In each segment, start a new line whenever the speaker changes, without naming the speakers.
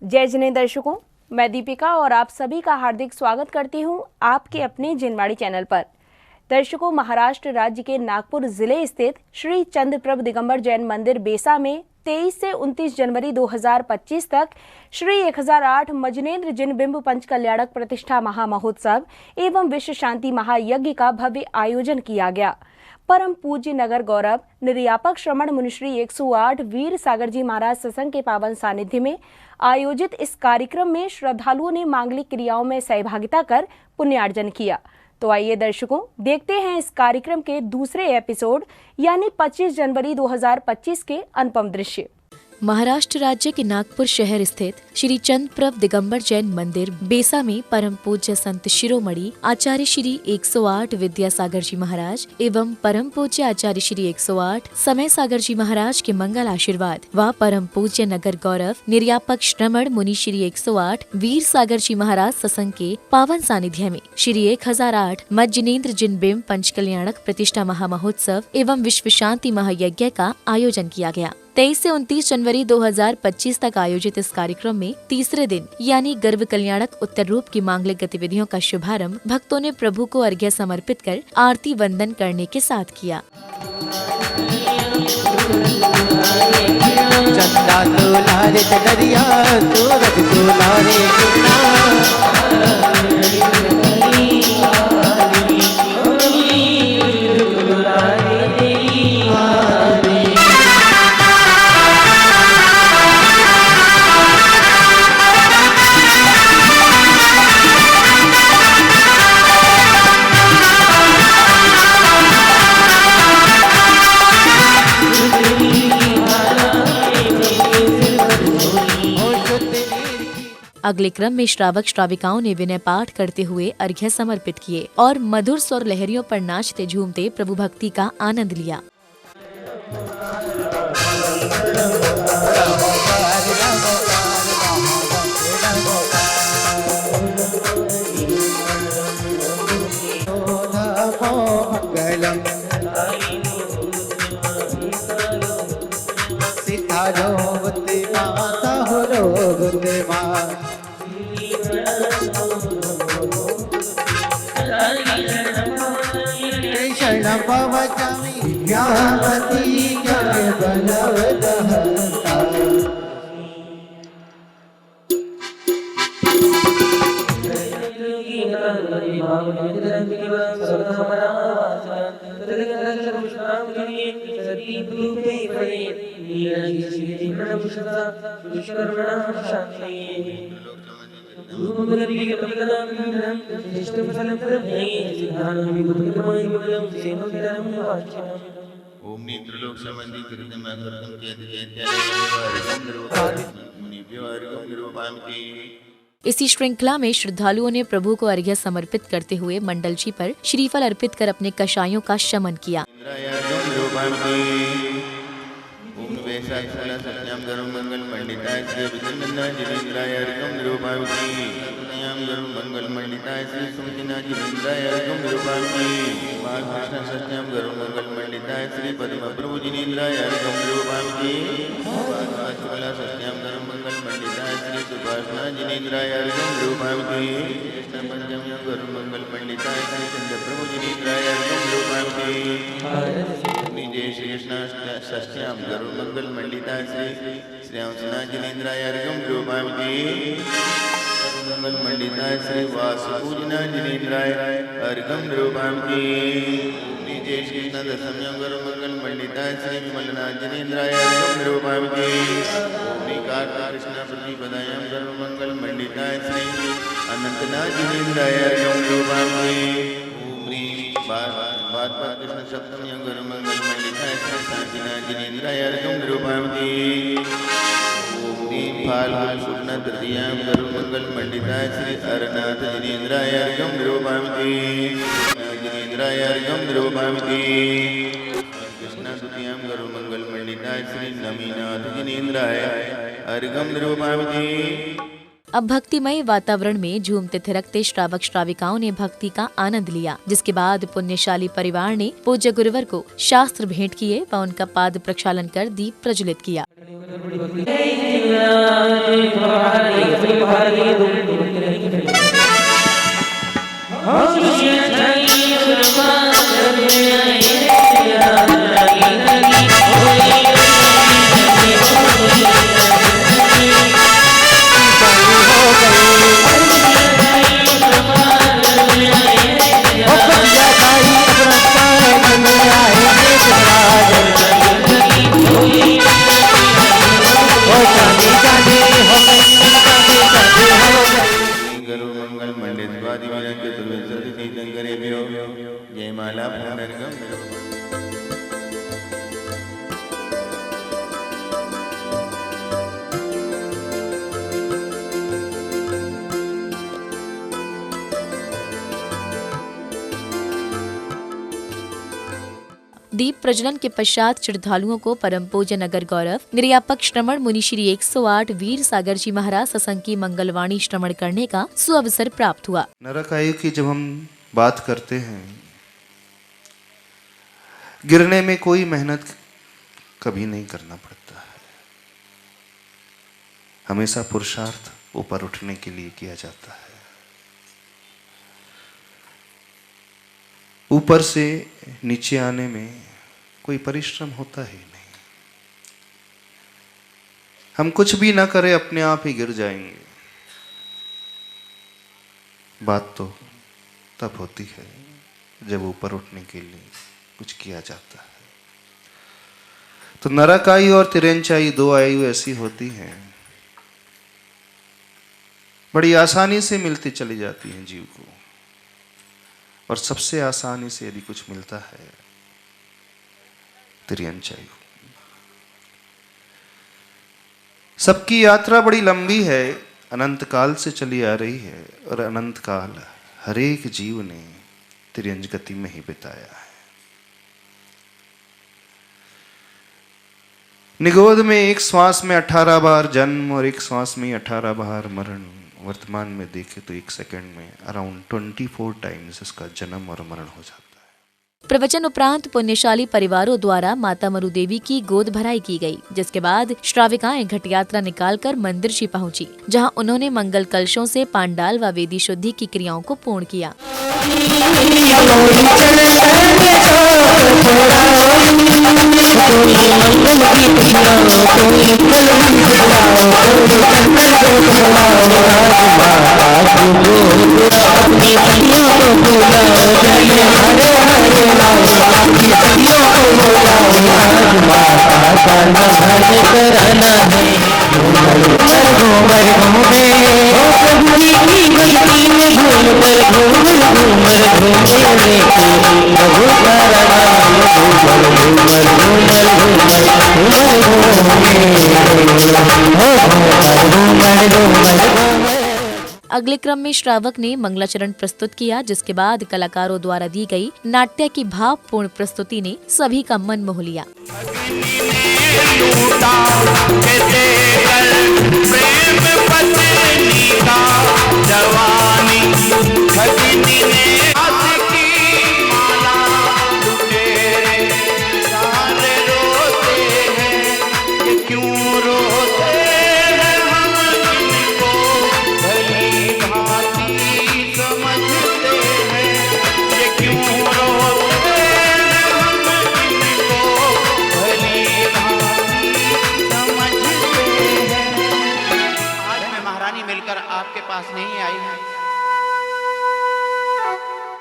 जय जिने दर्शकों, मैं दीपिका और आप सभी का हार्दिक स्वागत करती हूं आपके अपने जिनवाड़ी चैनल पर। दर्शकों, महाराष्ट्र राज्य के नागपुर जिले स्थित श्री चंद्रप्रभ दिगंबर जैन मंदिर बेसा में 23 से 29 जनवरी 2025 तक श्री 1008 मजनेन्द्र जिन बिंब पंच कल्याणक प्रतिष्ठा महामहोत्सव एवं विश्व शांति महायज्ञ का भव्य आयोजन किया गया। परम पूज्य नगर गौरव निर्यापक श्रमण मुनिश्री 108 वीर सागर जी महाराज सत्संग के पावन सानिध्य में आयोजित इस कार्यक्रम में श्रद्धालुओं ने मांगलिक क्रियाओं में सहभागिता कर पुण्यार्जन किया। तो आइए दर्शकों, देखते हैं इस कार्यक्रम के दूसरे एपिसोड यानी 25 जनवरी 2025 के अनुपम दृश्य।
महाराष्ट्र राज्य के नागपुर शहर स्थित श्री चंद्रप्रभ दिगंबर जैन मंदिर बेसा में परम पूज्य संत शिरोमणि आचार्य श्री 108 विद्यासागर जी महाराज एवं परम पूज्य आचार्य श्री 108 समय सागर जी महाराज के मंगल आशीर्वाद व परम पूज्य नगर गौरव निर्यापक श्रमण मुनि श्री 108 वीर सागर जी महाराज सत्संग के पावन सानिध्य में श्री 1008 मज्जनेन्द्र जिन बिंब पंच कल्याणक प्रतिष्ठा महामहोत्सव एवं विश्व शांति महायज्ञ का आयोजन किया गया। 23 से 29 जनवरी 2025 तक आयोजित इस कार्यक्रम में तीसरे दिन यानी गर्भ कल्याणक उत्तर रूप की मांगलिक गतिविधियों का शुभारंभ भक्तों ने प्रभु को अर्घ्य समर्पित कर आरती वंदन करने के साथ किया। अगले क्रम में श्रावक श्राविकाओं ने विनय पाठ करते हुए अर्घ्य समर्पित किए और मधुर स्वर लहरियों पर नाचते झूमते प्रभु भक्ति का आनंद लिया। इसी श्रृंखला में श्रद्धालुओं ने प्रभु को अर्घ्य समर्पित करते हुए मंडल जी पर श्रीफल अर्पित कर अपने कषायों का शमन किया।
श्री वासुपूजना जिनेन्द्राय अर्घम निरूपाम की जय श्री कृष्ण दशम्यम गुरु मंगल मंडिताय श्री विमलनाथ जिनेन्द्राय अर्घम निरूपाम की कृष्ण प्रतिपदायाम गुरु मंगल मंडिताय श्री अनंतनाथ जिनेन्द्राय अर्घम निरूपाम की कृष्ण सप्तम्यम गुरु मंगल मंडिताय श्री शांतिनाथ जिनेन्द्राय अर्घम निरूपाम की फाल्गुन शुक्ल तृतीयां गुरु मंगल मंडिताय श्री अरनाथ जिनेन्द्राय अर्घम निरूपाम की जिनेन्द्राय अर्घम निरूपाम की कृष्ण द्वितीयां गुरु मंगल मंडिताय श्री नमीनाथ जिनेन्द्राय अर्घम निरूपाम की
अब भक्तिमय वातावरण में झूमते थिरकते श्रावक श्राविकाओं ने भक्ति का आनंद लिया, जिसके बाद पुण्यशाली परिवार ने पूज्य गुरुवर को शास्त्र भेंट किए व उनका पाद प्रक्षालन कर दीप प्रज्वलित किया।
जय माला
दीप प्रज्वलन के पश्चात श्रद्धालुओं को परम पूज्य नगर गौरव निर्यापक श्रमण मुनि श्री 108 वीर सागर जी महाराज सत्संग की मंगलवाणी श्रवण करने का सुअवसर प्राप्त हुआ।
नरक आयु की जब हम बात करते हैं, गिरने में कोई मेहनत कभी नहीं करना पड़ता है, हमेशा पुरुषार्थ ऊपर उठने के लिए किया जाता है। ऊपर से नीचे आने में कोई परिश्रम होता ही नहीं। हम कुछ भी ना करें, अपने आप ही गिर जाएंगे। बात तो तब होती है जब ऊपर उठने के लिए कुछ किया जाता है। तो नरक आयु और तिरंच आयु, दो आयु ऐसी होती हैं, बड़ी आसानी से मिलती चली जाती हैं जीव को। और सबसे आसानी से यदि कुछ मिलता है तिर्यंच आयु। सबकी यात्रा बड़ी लंबी है, अनंत काल से चली आ रही है, और अनंत काल हर एक जीव ने तिर्यंच गति में ही बिताया है। निगोद में एक श्वास में 18 बार जन्म और एक श्वास में 18 बार मरण। वर्तमान में देखें तो एक सेकंड में अराउंड 24 टाइम्स इसका जन्म और मरण हो जाता है।
प्रवचन उपरांत पुण्यशाली परिवारों द्वारा माता मरु देवी की गोद भराई की गई, जिसके बाद श्राविकाएं घट यात्रा निकालकर मंदिर श्री पहुंची, जहां उन्होंने मंगल कलशों से पांडाल व वेदी शुद्धि की क्रियाओं को पूर्ण किया। अगले क्रम में श्रावक ने मंगलाचरण प्रस्तुत किया, जिसके बाद कलाकारों द्वारा दी गई नाट्य की भावपूर्ण प्रस्तुति ने सभी का मन मोह लिया।
आपके पास नहीं आई है।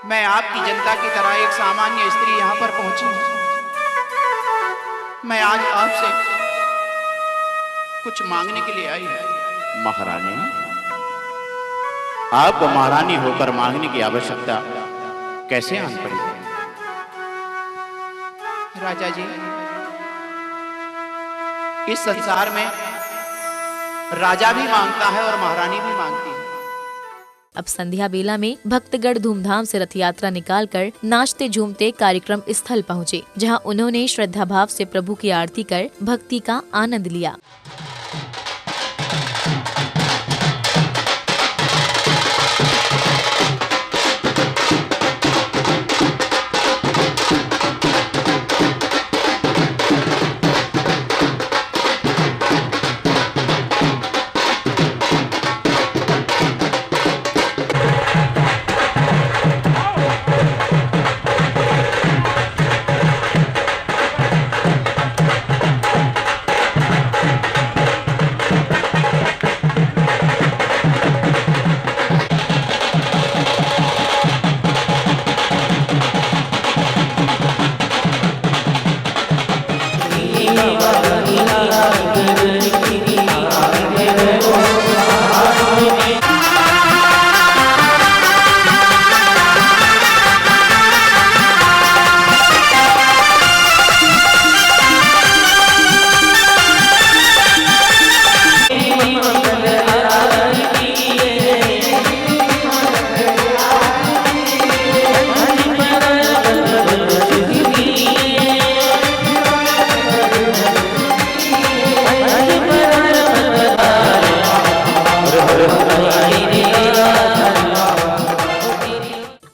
मैं आपकी जनता की तरह एक सामान्य स्त्री यहां पर पहुंची हूं। मैं आज आपसे कुछ मांगने के लिए आई हूं।
महारानी, आपको महारानी होकर मांगने की आवश्यकता कैसे आन पड़ी?
राजा जी, इस संसार में राजा भी मांगता है और महारानी भी मांगती है।
अब संध्या बेला में भक्तगण धूमधाम से रथ यात्रा निकालकर नाचते झूमते कार्यक्रम स्थल पहुँचे, जहां उन्होंने श्रद्धा भाव से प्रभु की आरती कर भक्ति का आनंद लिया।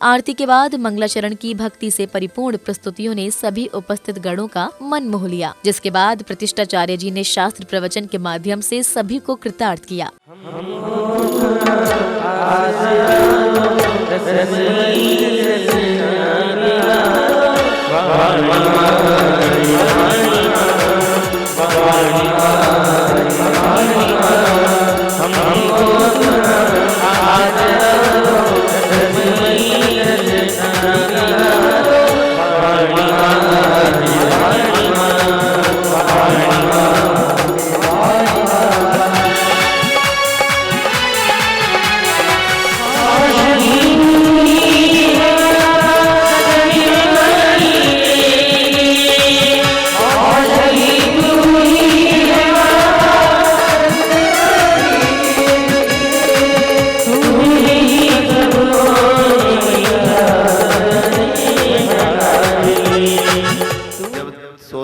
आरती के बाद मंगलाचरण की भक्ति से परिपूर्ण प्रस्तुतियों ने सभी उपस्थित गणों का मन मोह लिया, जिसके बाद प्रतिष्ठाचार्य जी ने शास्त्र प्रवचन के माध्यम से सभी को कृतार्थ किया।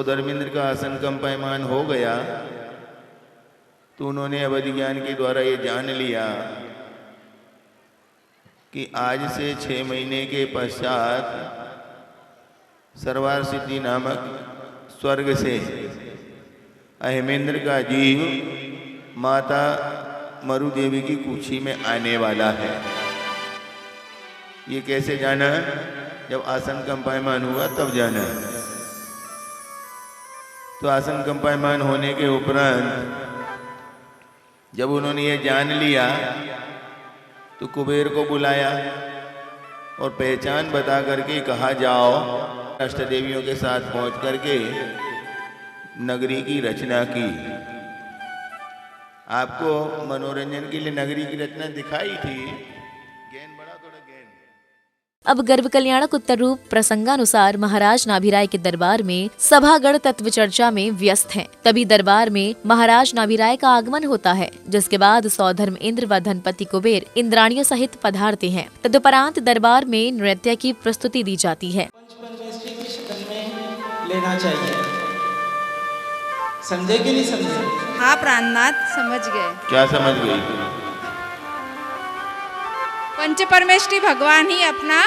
धर्मेंद्र का आसन कंपायमान हो गया तो उन्होंने अवधि ज्ञान के द्वारा ये जान लिया कि आज से 6 महीने के पश्चात सर्वार सिद्धि नामक स्वर्ग से अहेमेंद्र का जीव माता मरु देवी की कुक्षी में आने वाला है। ये कैसे जाना? जब आसन कंपायमान हुआ तब जाना। तो आसन कंपायमान होने के उपरांत जब उन्होंने ये जान लिया तो कुबेर को बुलाया और पहचान बता करके कहा, जाओ अष्टदेवियों के साथ पहुंच करके नगरी की रचना की। आपको मनोरंजन के लिए नगरी की रचना दिखाई थी, ज्ञान बड़ा थोड़ा ज्ञान।
अब गर्भ कल्याणक उत्तर रूप प्रसंगानुसार महाराज नाभिराय के दरबार में सभागण तत्व चर्चा में व्यस्त हैं। तभी दरबार में महाराज नाभिराय का आगमन होता है, जिसके बाद सौधर्म इंद्र व धनपति कुबेर इंद्राणियों सहित पधारते हैं। तदुपरांत दरबार में नृत्य की प्रस्तुति दी जाती है।
पंचपरमेष्ठी की शक्ल में लेना चाहिए। समझे कि नहीं समझे?
हाँ प्राणनाथ, समझ गए।
क्या समझ गई?
पंचपरमेष्ठी भगवान ही अपना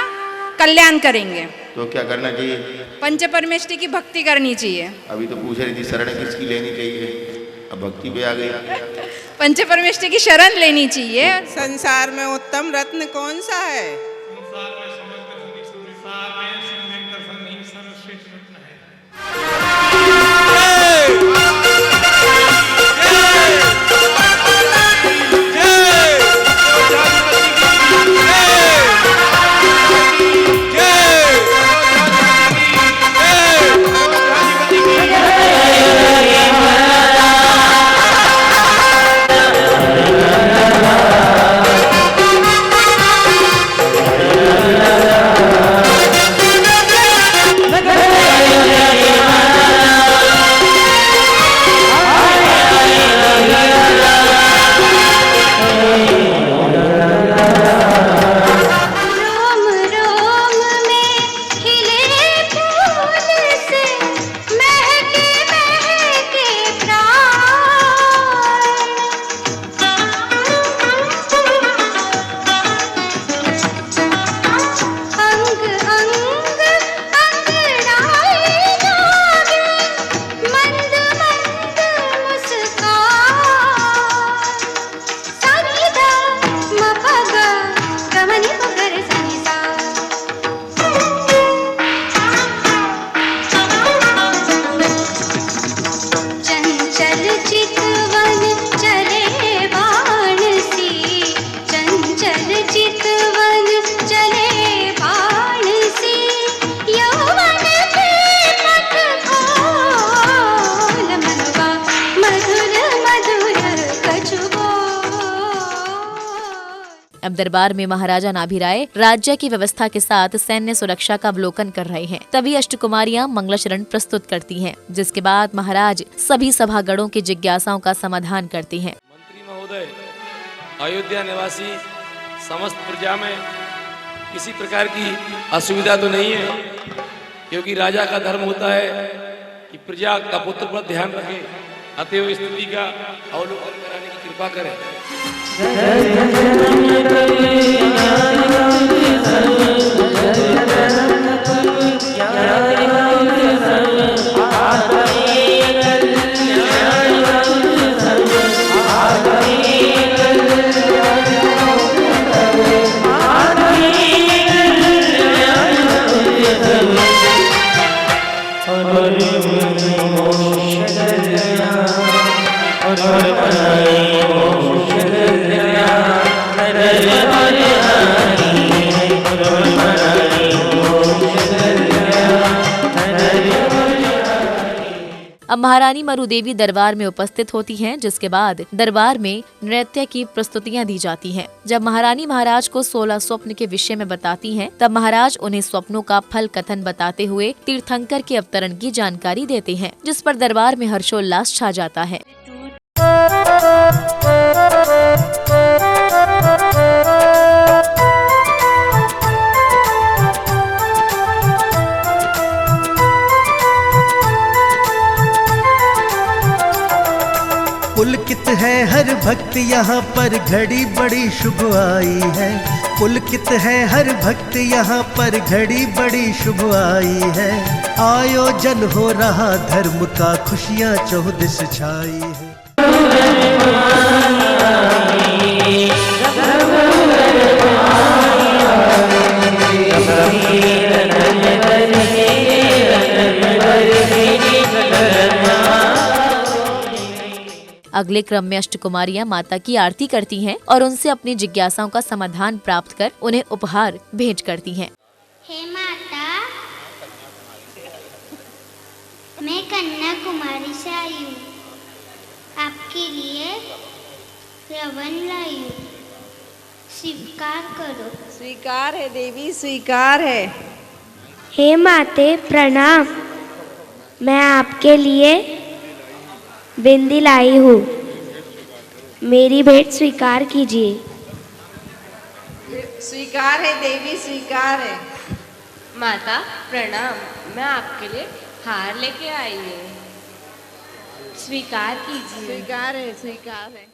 कल्याण करेंगे,
तो क्या करना चाहिए?
पंचपरमेष्ठी की भक्ति करनी चाहिए।
अभी तो पूछ रही थी शरण किसकी लेनी चाहिए, अब भक्ति पे आ गई।
पंचपरमेष्ठी की शरण लेनी चाहिए।
संसार में उत्तम रत्न कौन सा है?
संसार में सिद्ध दर्शन ही सर्वश्रेष्ठ रत्न है।
जय
अब दरबार में महाराजा नाभिराय राज्य की व्यवस्था के साथ सैन्य सुरक्षा का अवलोकन कर रहे हैं। तभी अष्टकुमारियां मंगलाचरण प्रस्तुत करती हैं, जिसके बाद महाराज सभी सभागणों की जिज्ञासाओं का समाधान करती हैं।
मंत्री महोदय, अयोध्या निवासी समस्त प्रजा में किसी प्रकार की असुविधा तो नहीं है, क्योंकि राजा का धर्म होता है कि प्रजा का पुत्र पर ध्यान रखे, अतएव स्थिति का अवलोकन कराने की कृपा करें।
अब महारानी मरुदेवी दरबार में उपस्थित होती हैं, जिसके बाद दरबार में नृत्य की प्रस्तुतियां दी जाती हैं। जब महारानी महाराज को 16 स्वप्न के विषय में बताती हैं, तब महाराज उन्हें स्वप्नों का फल कथन बताते हुए तीर्थंकर के अवतरण की जानकारी देते हैं, जिस पर दरबार में हर्षोल्लास छा जाता है।
पुलकित है हर भक्त यहाँ पर, घड़ी बड़ी शुभ आई है। पुलकित है हर भक्त यहाँ पर, घड़ी बड़ी शुभ आई है। आयोजन हो रहा धर्म का, खुशियाँ चौदिस छाई है।
अगले क्रम में अष्टकुमारियां माता की आरती करती हैं और उनसे अपनी जिज्ञासाओं का समाधान प्राप्त कर उन्हें उपहार भेंट करती हैं।
हे माता, मैं कन्याकुमारी से आई हूँ, आपके लिए रवन लाई हूँ, स्वीकार करो।
स्वीकार है देवी, स्वीकार है।
हे माते प्रणाम, मैं आपके लिए बिंदी लाई हूँ, मेरी भेंट स्वीकार कीजिए।
स्वीकार है देवी, स्वीकार है।
माता प्रणाम, मैं आपके लिए हार लेके आई हूँ, स्वीकार कीजिए।
स्वीकार है, स्वीकार है।